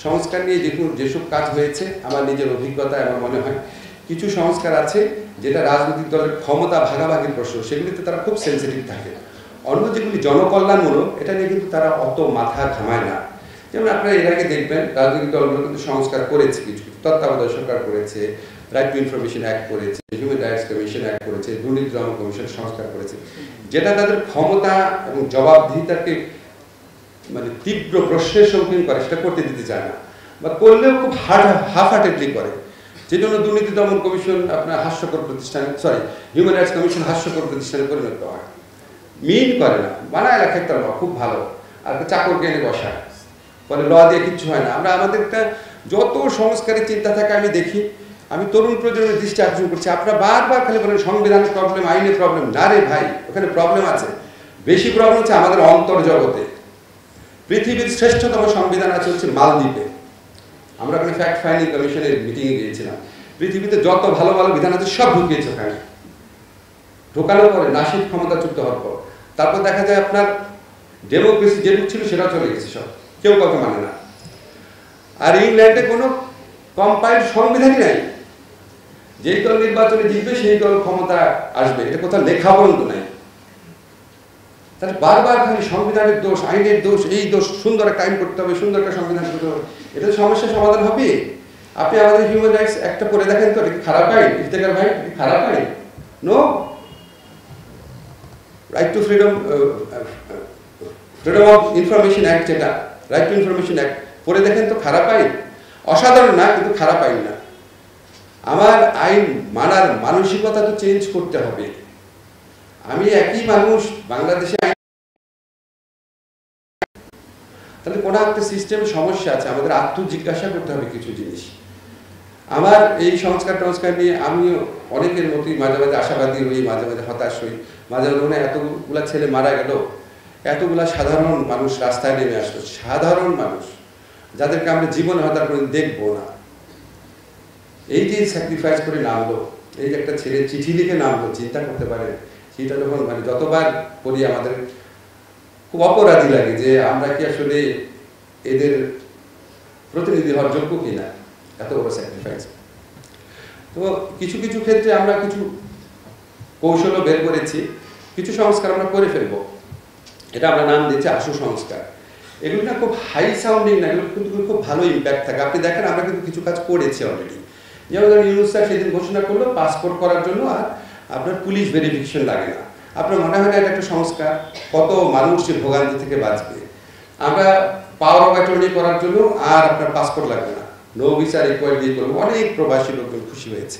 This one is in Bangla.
সংস্কার নিয়ে যেসব কাজ হয়েছে আমার নিজের অভিজ্ঞতায় আমার মনে হয় কিছু সংস্কার আছে যেটা রাজনৈতিক দলের ক্ষমতা ভাগাভাগির প্রশ্ন, সেগুলিতে তারা খুব সেন্সিটিভ থাকে। অন্য যেগুলি জনকল্যাণমূলক এটা নিয়ে কিন্তু তারা অত মাথা ঘামায় না। যেমন আপনারা এর আগে দেখবেন রাজনৈতিক দলগুলো কিন্তু সংস্কার করেছে, কিছু তত্ত্বাবধায়ক সরকার করেছে, রাইট টু ইনফরমেশন অ্যাক্ট করেছে, হিউম্যান রাইটস কমিশন অ্যাক্ট করেছে, দুর্নীতি দমন কমিশন সংস্কার করেছে, যেটা তাদের ক্ষমতা এবং জবাবদিহিতাকে মানে তীব্র প্রশ্নের সম্মুখীন করে, সেটা করতে দিতে চায় না, বা করলেও খুব হাফ হার্টেডলি করে। যে জন্য দুর্নীতি দমন কমিশন আপনার হাস্যকর প্রতিষ্ঠানে, হিউম্যান রাইটস কমিশন হাস্যকর প্রতিষ্ঠানে পরিণত হয়। মিন করে না, বানায় রাখে একটা ল খুব ভালো, আর চাকরকে এনে বসায়, ফলে ল দিয়ে কিচ্ছু হয় না। আমরা আমাদের একটা যত সংস্কারের চিন্তা থাকে আমি দেখি, আমি তরুণ প্রজন্মের দৃষ্টি আকর্ষণ করছি, আপনারা বারবার খালি বলেন সংবিধানের প্রবলেম, আইনের প্রবলেম। না রে ভাই, ওখানে প্রবলেম আছে, বেশি প্রবলেম হচ্ছে আমাদের অন্তর্জগতে। পৃথিবীর শ্রেষ্ঠতম সংবিধান আছে হচ্ছে মালদ্বীপে। আমরা ওখানে ফ্যাক্ট ফাইন্ডিং কমিশনের মিটিংয়ে গিয়েছিলাম, পৃথিবীতে যত ভালো ভালো বিধান আছে সব ঢুকিয়েছে ওখানে। ঢোকানোর পরে নাসিক ক্ষমতাচ্যুত হওয়ার পর তারপর দেখা যায় আপনার ডেমোক্রেসি যেটুকু ছিল সেটাও চলে গেছে, সব কেউ কাউকে মানে না। আর ইংল্যান্ডে কোনো কম্পাইল্ড সংবিধানই নাই, যেই দল নির্বাচনে জিতবে সেই দল ক্ষমতা আসবে, এটা কোথাও লেখা পর্যন্ত নাই। তাহলে বারবার খালি সংবিধানের দোষ, আইনের দোষ, এই দোষ, সুন্দর একটা আইন করতে হবে, সুন্দর একটা সংবিধান করতে হবে, এটা সমস্যার সমাধান হবে? আপনি আমাদের হিউম্যান রাইটস একটা পড়ে দেখেন তো, এটা খারাপ আইন? ইফতেখার ভাই, খারাপ আইন? No. Right to freedom of information act, যেটা রাইট টু ইনফরমেশন অ্যাক্ট, পড়ে দেখেন তো, খারাপ আইন? অসাধারণ না, কিন্তু খারাপ আইন না। আমার আইন মানার মানসিকতা তো চেঞ্জ করতে হবে। আমি একই মানুষ, বাংলাদেশে তাহলে কোনো একটা সিস্টেমে সমস্যা আছে, আমাদের আত্মজিজ্ঞাসা করতে হবে কিছু জিনিস। আমার এই সংস্কার নিয়ে আমিও অনেকের মতোই মাঝে মাঝে আশাবাদী হই, মাঝে মাঝে হতাশ হই, মাঝে মাঝে মনে এতগুলা ছেলে মারা গেল, এতগুলা সাধারণ মানুষ রাস্তায় নেমে আসলো, সাধারণ মানুষ যাদেরকে আমরা জীবনে হয়তো আর কোনোদিন দেখবো না, এই যে স্যাক্রিফাইস করে নামলো, এই যে একটা ছেলে চিঠি লিখে নামলো, চিন্তা করতে পারেন সেটা যখন মানে যতবার পড়ি আমাদের খুব অপরাধী লাগে যে আমরা কি আসলে এদের প্রতিনিধি হওয়ার যোগ্য কিনা, এত বড় স্যাক্রিফাইস। তো কিছু কিছু ক্ষেত্রে আমরা কিছু কৌশলও বের করেছি, কিছু সংস্কার আমরা করে ফেলবো, এটা আমরা নাম দিয়েছি আশু সংস্কার। এগুলো না খুব হাই সাউন্ডিং না, এগুলো কিন্তু খুব ভালো ইম্প্যাক্ট থাকে। আপনি দেখেন আমরা কিন্তু কিছু কাজ করেছি অলরেডি। যেমন ধরেন ইউনুস স্যার সেদিন ঘোষণা করলো পাসপোর্ট করার জন্য আর আপনার পুলিশ ভেরিফিকেশন লাগে না। আপনার মনে হয় না এটা একটা সংস্কার? কত মানুষ যে ভোগান্তি থেকে বাঁচবে। আমরা পাওয়ার অফ অ্যাটর্নি করার জন্য আর আপনার পাসপোর্ট লাগবে না, নো ভিসা রিকোয়ার্ড দিয়ে করবো, অনেক প্রবাসী লোকজন খুশি হয়েছে।